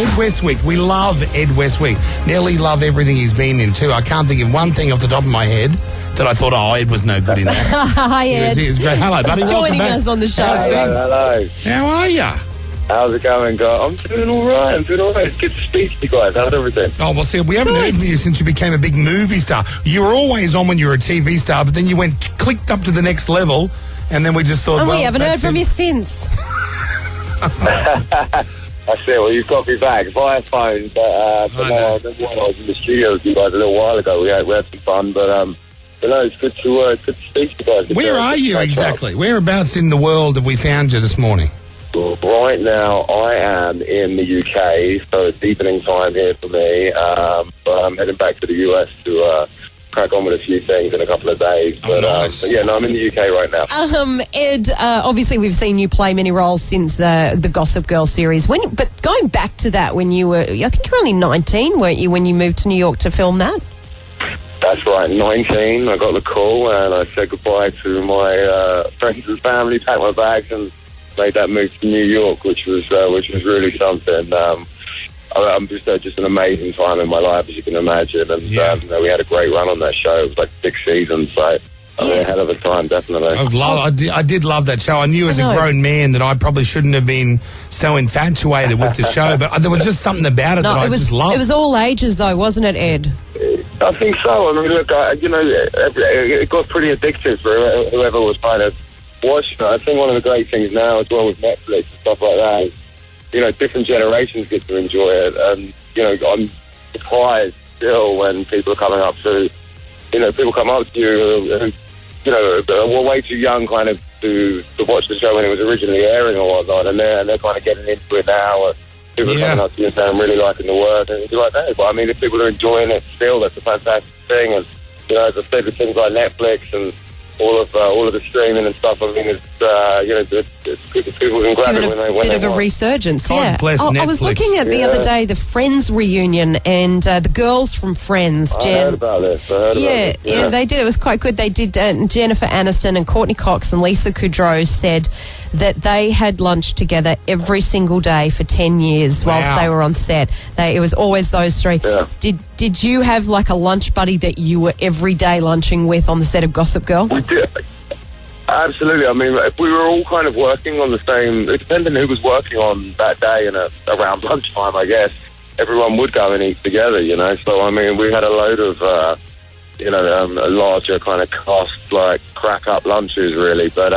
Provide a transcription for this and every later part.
Ed Westwick. We love Ed Westwick. Nearly love everything he's been in too. I can't think of one thing off the top of my head that I thought, Ed was no good in that. Hi, Ed. He was great. Hello, buddy. Joining us on the show. Hello. How are you? How's it going, guys? I'm doing all right. It's good to speak to you guys. How's everything? Oh, well, see, we haven't heard from you since you became a big movie star. You were always on when you were a TV star, but then you clicked up to the next level, and then we just thought, and we haven't heard from you since. That's it. Well, you've got me back via phone. But no, I remember when I was in the studio with you guys a little while ago. We had some fun, but no, it's good to speak to you guys. Where are you exactly? Whereabouts in the world have we found you this morning? Well, right now, I am in the UK, so it's evening time here for me. But I'm heading back to the US to crack on with a few things in a couple of days. But, nice. but yeah, no, I'm in the UK right now. Ed, obviously we've seen you play many roles since the Gossip Girl series. But going back to that, when you were, I think you were only 19, weren't you, when you moved to New York to film that? That's right, 19. I got the call and I said goodbye to my friends and family, packed my bags and made that move to New York, which was really something. I'm just an amazing time in my life, as you can imagine. And we had a great run on that show. It was like 6 seasons, so I mean, a hell of a time, definitely. I did love that show. I knew as a grown man that I probably shouldn't have been so infatuated with the show, but there was just something about it that I just loved. It was all ages, though, wasn't it, Ed? I think so. I mean, look, it got pretty addictive for whoever was kind of watching it. I think one of the great things now, as well, with Netflix and stuff like that, is, different generations get to enjoy it. And, I'm surprised still when people are coming up to, people come up to you who, were way too young kind of to watch the show when it was originally airing or whatnot, and they're kind of getting into it now. And people are coming up to you and saying, I'm really liking the work, and it's like that. But I mean, if people are enjoying it still, that's a fantastic thing. And, as I said, with things like Netflix and all of the streaming and stuff, I mean, people can grab it when they want. Bit of a resurgence, God bless Netflix. I was looking at the other day the Friends reunion and the girls from Friends. I heard about this. Yeah, they did. It was quite good. They did. Jennifer Aniston and Courtney Cox and Lisa Kudrow said that they had lunch together every single day for 10 years whilst they were on set. It was always those three. Yeah. Did you have like a lunch buddy that you were every day lunching with on the set of Gossip Girl? We did. Absolutely. I mean, we were all kind of working on the same. It depended on who was working on that day, and around lunchtime, I guess everyone would go and eat together. So I mean, we had a load of a larger kind of cost, like crack up lunches, really. But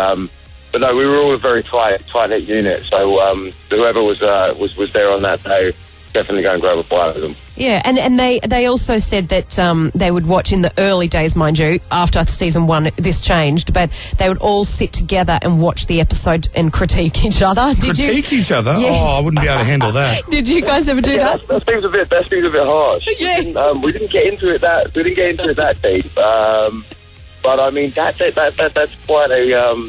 no, we were all a very tight knit unit. So whoever was there on that day, definitely go and grab a bite with them. Yeah, and they also said that they would watch in the early days, mind you, after season 1, this changed, but they would all sit together and watch the episode and critique each other. Critique each other? Yeah. Oh, I wouldn't be able to handle that. Did you guys ever do that? That seems a bit harsh. Yeah. We didn't get into it that deep. But I mean, that's quite a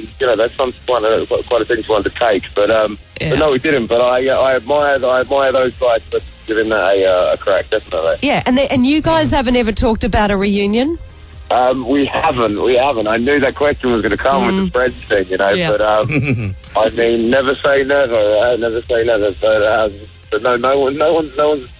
quite a thing to undertake. But no, we didn't. But I admire those guys for giving that a crack, definitely. Yeah, and you guys haven't ever talked about a reunion? We haven't. I knew that question was going to come with the Friends thing, Yeah. But I mean, never say never. Never say never. But no one's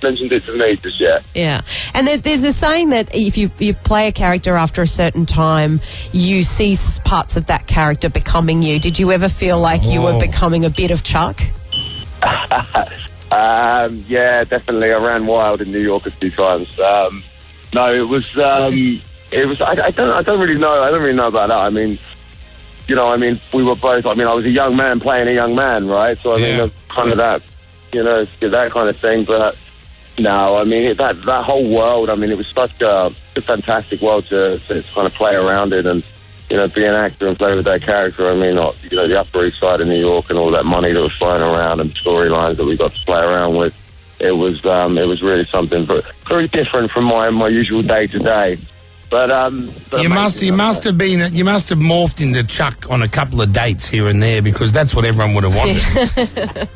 mentioned it to me just yet. Yeah, and there's a saying that if you play a character after a certain time, you see parts of that character becoming you. Did you ever feel like you were becoming a bit of Chuck? Yeah, definitely. I ran wild in New York a few times. No, it was. I don't really know. I don't really know about that. I mean, we were both. I mean, I was a young man playing a young man, right? So I mean, kind of that. That kind of thing. But no, I mean, that whole world, I mean, it was such a fantastic world to kind of play around in and, be an actor and play with that character. I mean, the Upper East Side of New York and all that money that was flying around and storylines that we got to play around with. It was really something very different from my usual day to day. But you must have morphed into Chuck on a couple of dates here and there because that's what everyone would have wanted.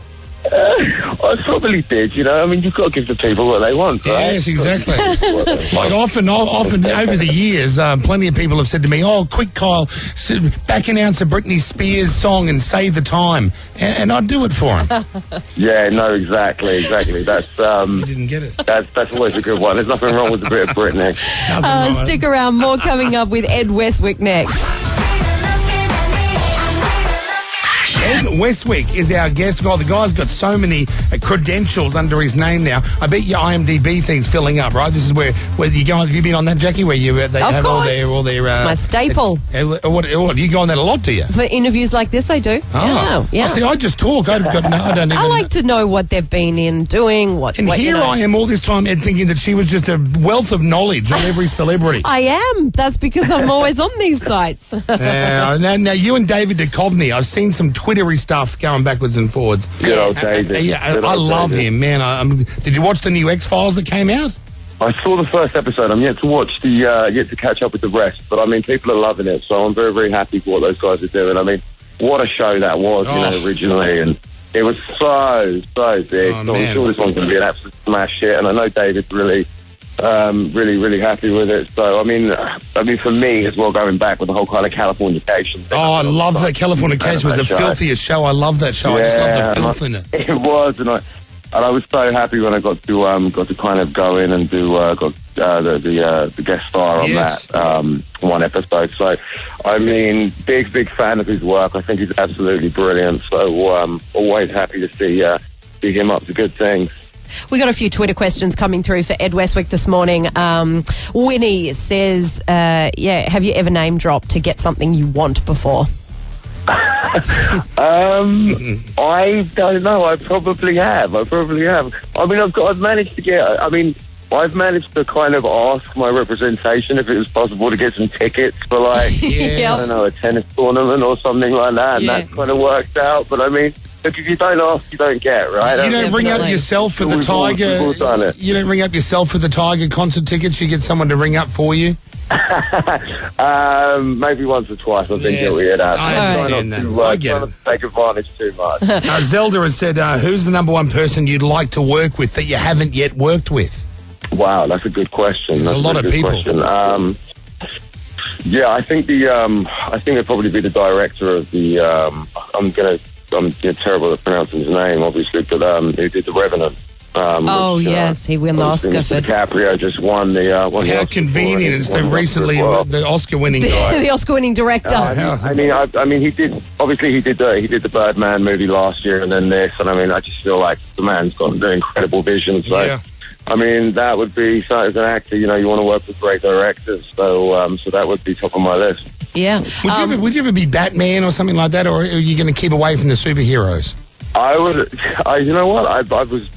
I probably did, you know. I mean, you've got to give the people what they want, right? Yes, exactly. Like often over the years, plenty of people have said to me, "Oh, quick, Kyle, back announce a Britney Spears song and save the time," and I'd do it for him. Yeah, no, exactly. That's You didn't get it. That's always a good one. There's nothing wrong with a bit of Britney. Stick around, more coming up with Ed Westwick next. Ed Westwick is our guest. God, the guy's got so many credentials under his name now. I bet your IMDb thing's filling up, right? This is where you go. Have you been on that, Jackie? Where they have all their it's my staple. What you go on that a lot, do you? For interviews like this, I do. Oh, yeah. See, I just talk. I don't even. I like to know what they've been in doing. I am all this time, Ed, thinking that she was just a wealth of knowledge on every celebrity. I am. That's because I'm always on these sites. Now you and David Duchovny, I've seen some Twittery stuff going backwards and forwards. Good old David. I love him, man. Did you watch the new X-Files that came out? I saw the first episode. I'm yet to watch yet to catch up with the rest. But I mean, people are loving it, so I'm very, very happy for what those guys are doing. I mean, what a show that was, originally, and it was so big. So I'm sure this one's going to be an absolute smash hit, and I know David's really happy with it. So I mean, for me as well, going back with the whole kind of Californification thing. Oh, I love that. Californication was the filthiest show. I love that show. I just love the filth in it. It was, and I was so happy when I got to kind of go in and do the guest star on that one episode. So I mean, big fan of his work. I think he's absolutely brilliant. So always happy to see him up to good things. We got a few Twitter questions coming through for Ed Westwick this morning. Winnie says, have you ever name dropped to get something you want before? I don't know. I probably have. I mean, I've managed to kind of ask my representation if it was possible to get some tickets for, like, I don't know, a tennis tournament or something like that, and that kind of worked out. But I mean, look, if you don't ask, you don't get, right? You don't ring up yourself for the Tiger. You don't ring up yourself for the Tiger concert tickets. You get someone to ring up for you. Maybe once or twice. I've been guilty of that. I understand that. I get it. Not to take advantage too much. Zelda has said, "Who's the number one person you'd like to work with that you haven't yet worked with?" Wow, that's a good question. There's a lot of people. I think it'd probably be the director of the. I'm terrible at pronouncing his name, obviously, but who did The Revenant. Yes, he won the Oscar for. DiCaprio just won the. How convenient! It's the Oscar-winning guy, the Oscar-winning director. He did the Birdman movie last year, and then this, and I mean, I just feel like the man's got an incredible vision. So. Yeah. I mean, that would be, as an actor, you want to work with great directors, so that would be top of my list. Yeah. Would you ever be Batman or something like that, or are you going to keep away from the superheroes? I would. You know what? I was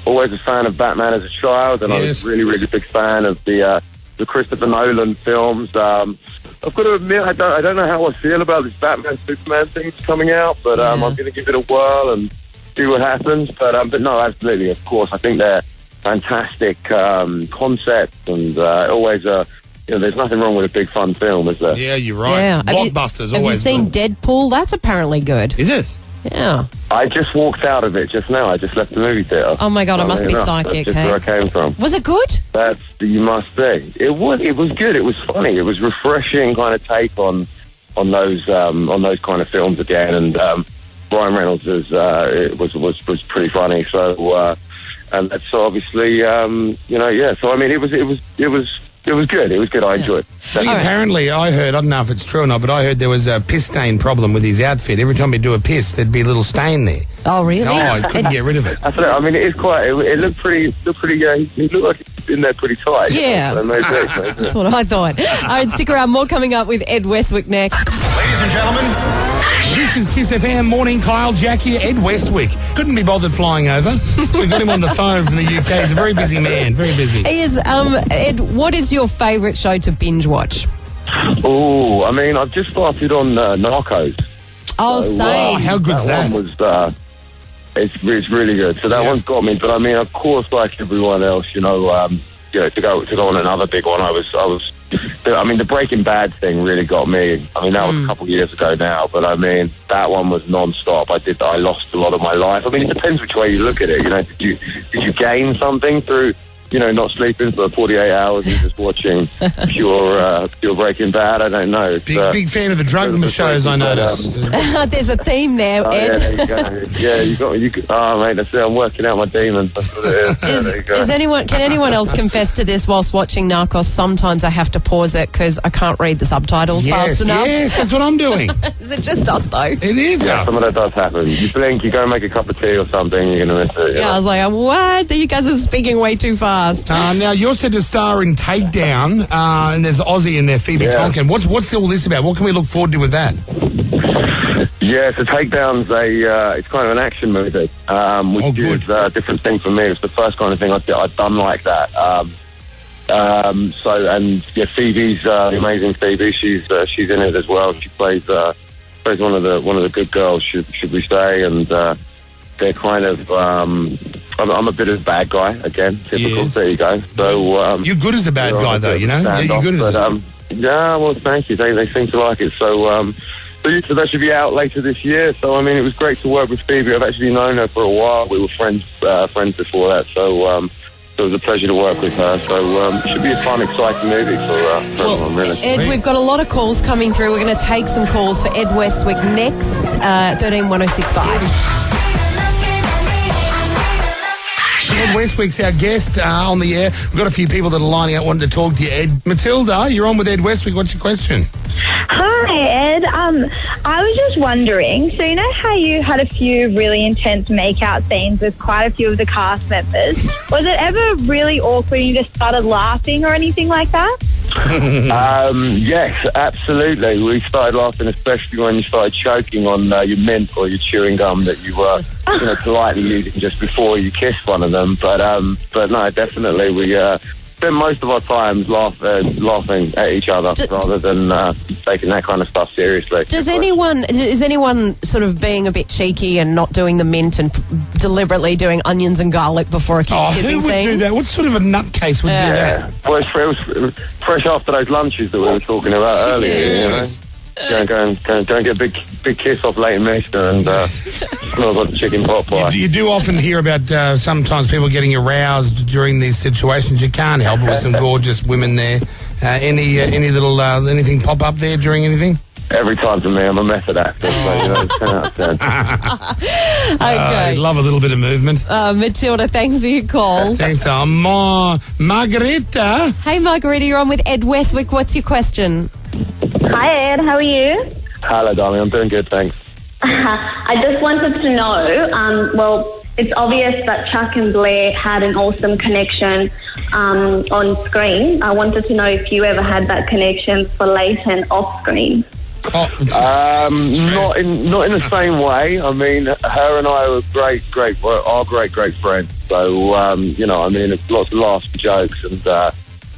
always a fan of Batman as a child, and I was really, really big fan of the Christopher Nolan films. I've got to admit, I don't know how I feel about this Batman Superman thing coming out, but I'm going to give it a whirl and see what happens. But no, absolutely, of course, I think they're fantastic concept, and always there's nothing wrong with a big fun film, is there? Yeah, you're right. Yeah. Blockbusters. Have you seen Deadpool? That's apparently good. Is it? Yeah. I just walked out of it just now. I just left the movie theater. Oh my God, I must be psychic. That's just where I came from. Was it good? You must say. It was good. It was funny. It was refreshing kind of take on those kind of films again, and Ryan Reynolds was pretty funny. So. And that's obviously, So I mean, it was good. It was good. I enjoyed it. Apparently, I heard. I don't know if it's true or not, but I heard there was a piss stain problem with his outfit. Every time he'd do a piss, there'd be a little stain there. Oh, really? Oh, I couldn't get rid of it. I mean, it is quite. It looked pretty. He looked like he'd been there pretty tight. Yeah, so maybe. That's what I thought. All right, stick around. More coming up with Ed Westwick next. Ladies and gentlemen. This is Kiss FM Morning. Kyle, Jackie, Ed Westwick. Couldn't be bothered flying over. We got him on the phone from the UK. He's a very busy man. Very busy. He is. Ed, what is your favourite show to binge watch? Oh, I mean, I've just started on Narcos. Oh, same. How good's that? One was. It's really good. So that one's got me. But I mean, of course, like everyone else, to go on another big one. I was the Breaking Bad thing really got me. I mean, that was a couple of years ago now, but I mean, that one was non-stop. I lost a lot of my life. I mean, it depends which way you look at it. You know, did you gain something through, you know, not sleeping for 48 hours and just watching pure Breaking Bad? I don't know. Big fan of the drug shows, I notice. There's a theme there, Ed. Yeah, there you go. You got. Oh, mate, that's it. I'm working out my demons. That's what it is. There you go. Can anyone else confess to this whilst watching Narcos? Sometimes I have to pause it because I can't read the subtitles fast enough. Yes, that's what I'm doing. Is it just us, though? It is us. Some of that does happen. You blink, you go and make a cup of tea or something, you're going to miss it. Yeah, I was like, what? You guys are speaking way too fast. Now, you're set to star in Takedown, and there's Aussie in there, Phoebe Tonkin. What's all this about? What can we look forward to with that? Yeah, so Takedown's it's kind of an action movie, which is a different thing for me. It's the first kind of thing I've done like that. Phoebe's the amazing Phoebe. She's in it as well. She plays one of the good girls, should we say? And they're kind of. I'm a bit of a bad guy again. Typical. Yeah. There you go. So you're good as a bad guy, though. You know, you're good as. Yeah, well, thank you. They seem to like it. So that should be out later this year. So I mean, it was great to work with Phoebe. I've actually known her for a while. We were friends before that. So it was a pleasure to work with her. So it should be a fun, exciting movie for everyone, really. Ed, we've got a lot of calls coming through. We're going to take some calls for Ed Westwick next. 131065. Ed Westwick's our guest on the air. We've got a few people that are lining up wanting to talk to you, Ed. Matilda, you're on with Ed Westwick. What's your question? Hi, Ed. I was just wondering, so you know how you had a few really intense make-out scenes with quite a few of the cast members? Was it ever really awkward and you just started laughing or anything like that? Yes, absolutely. We started laughing, especially when you started choking on your mint or your chewing gum that you were politely using just before you kissed one of them. But no, definitely we spend most of our times laughing at each other rather than taking that kind of stuff seriously. Is anyone sort of being a bit cheeky and not doing the mint and deliberately doing onions and garlic before a kissing scene? Who would do that? What sort of a nutcase would do that? Well, it was fresh after those lunches that we were talking about earlier, you know. Go and get a big kiss off Leighton Meester and smell like the chicken pot pie. You do often hear about sometimes people getting aroused during these situations. You can't help it with some gorgeous women there. Any little anything pop up there during anything? Every time for me, I'm a method actor, so you know, 10 out of 10. Okay. I love a little bit of movement. Matilda, thanks for your call. Thanks, Tom. Margarita. Hey, Margarita, you're on with Ed Westwick. What's your question? Hi, Ed. How are you? Hello, darling. I'm doing good, thanks. I just wanted to know, it's obvious that Chuck and Blair had an awesome connection on screen. I wanted to know if you ever had that connection for Leighton off screen. Not in the same way. I mean, her and I are great friends. So lots of laughs and jokes, and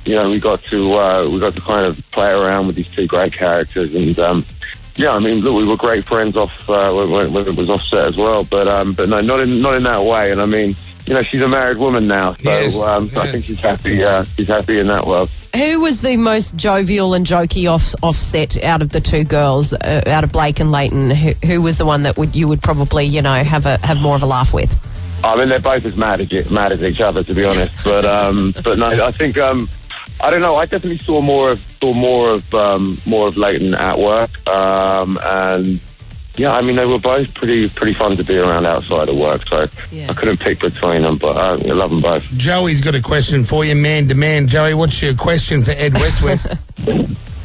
we got to kind of play around with these two great characters, and we were great friends off when it was offset as well. But no, not in that way. And I mean, she's a married woman now, so I think she's happy. She's happy in that world. Who was the most jovial and jokey offset out of the two girls, out of Blake and Leighton? Who was the one that you would probably have more of a laugh with? I mean, they're both as mad as each other, to be honest. But no, I think I don't know. I definitely saw more of Leighton at work, and yeah, I mean, they were both pretty fun to be around outside of work, so I couldn't pick between them, but I love them both. Joey's got a question for you, man to man. Joey, what's your question for Ed Westwick?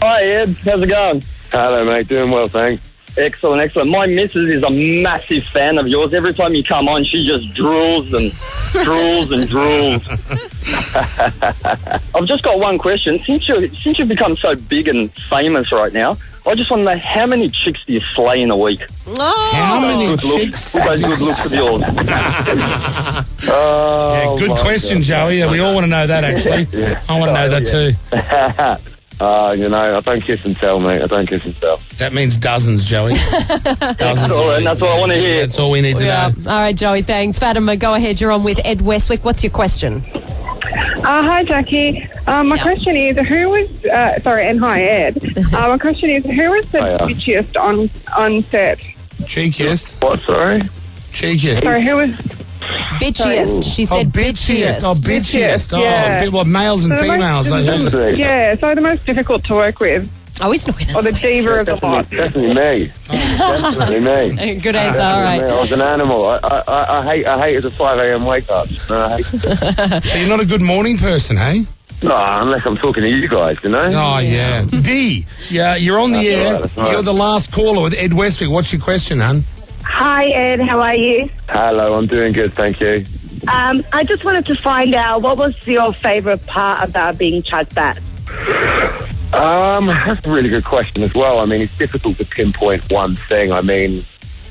Hi, Ed. How's it going? Hello, mate. Doing well, thanks. Excellent. My missus is a massive fan of yours. Every time you come on, she just drools and drools and drools. I've just got one question. Since you've become so big and famous right now, I just want to know, how many chicks do you slay in a week? How many chicks? With those good looks of yours. Good question, God. Joey. We all want to know that, actually. I want to know that too. I don't kiss and tell, mate. I don't kiss and tell. That means dozens, Joey. Dozens. All right, that's what I want to hear. That's all we need to know. All right, Joey, thanks. Fatima, go ahead. You're on with Ed Westwick. What's your question? Hi, Jackie. My question is, who was, and hi, Ed. My question is, who was the bitchiest on set? Cheekiest. What, sorry? Cheekiest. Sorry, who was... Bitchiest. She said bitchiest. Oh, bitchiest. Yeah. What, males and females? So the most difficult to work with. Oh, he's not going to Or the diva of the lot. Definitely me. Definitely me. Good answer, all right. I was an animal. I hate the 5 a.m. wake ups. So you're not a good morning person, hey? No, unless I'm talking to you guys, you know? Oh, yeah. D, you're on the air. Right. You're the last caller with Ed Westwick. What's your question, hon? Hi, Ed. How are you? Hello, I'm doing good, thank you. I just wanted to find out, what was your favourite part about being chucked back? That's a really good question as well. I mean, it's difficult to pinpoint one thing. I mean,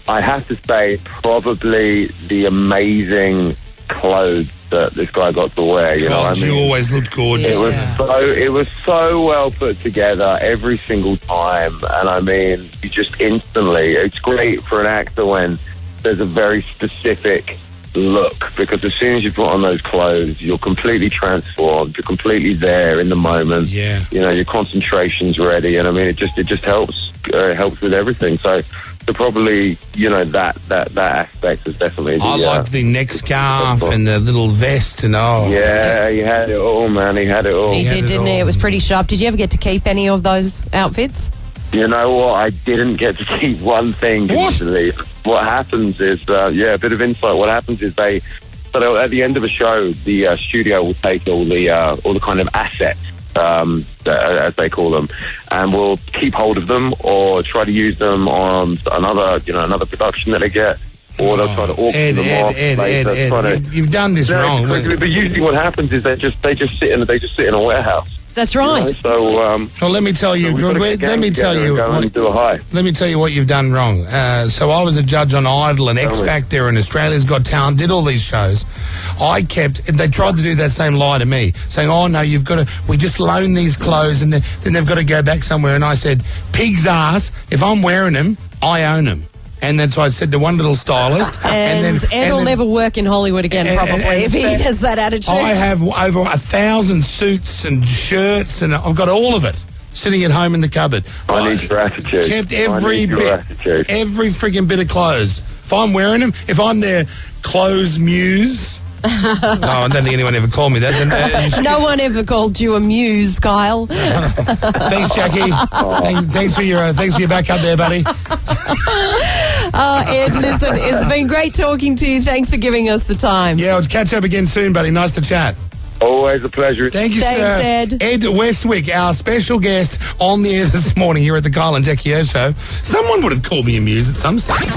I have to say probably the amazing clothes that this guy got to wear. You know, you always looked gorgeous. It was so well put together every single time, and I mean, you just instantly. It's great for an actor when there's a very specific look, because as soon as you put on those clothes, you're completely transformed. You're completely there in the moment. Yeah. You know, your concentration's ready, and I mean, it just helps with everything. So probably, you know, that aspect is definitely. I liked the neck scarf and the little vest and Yeah, he had it all, man. He had it all. He did, didn't he? It was pretty sharp. Did you ever get to keep any of those outfits? You know what? I didn't get to keep one thing usually. What happens is, a bit of insight. What happens is at the end of a show, the studio will take all the kind of assets, as they call them, and we'll keep hold of them or try to use them on another production that they get. Or they'll try to auction them off. Ed, you've done this wrong. But usually, what happens is they just sit in a warehouse. That's right. You know, well, let me tell you. Let me tell you what you've done wrong. So I was a judge on Idol and X Factor and Australia's Got Talent. Did all these shows. They tried to do that same lie to me, saying, "Oh no, we just loan these clothes and then they've got to go back somewhere." And I said, "Pig's ass. If I'm wearing them, I own them." And that's what I said to one little stylist. And Ed will never work in Hollywood again, probably, if he has that attitude. I have over 1,000 suits and shirts, and I've got all of it sitting at home in the cupboard. I need your attitude. Kept every frigging bit of clothes. If I'm wearing them, if I'm their clothes muse... No, I don't think anyone ever called me that. No one ever called you a muse, Kyle. Thanks, Jackie. Thanks for your backup there, buddy. Ed, listen, it's been great talking to you. Thanks for giving us the time. Yeah, we'll catch up again soon, buddy. Nice to chat. Always a pleasure. Thank you, Thanks, sir. Ed. Ed Westwick, our special guest on the air this morning here at the Kyle and Jackie O Show. Someone would have called me a muse at some stage.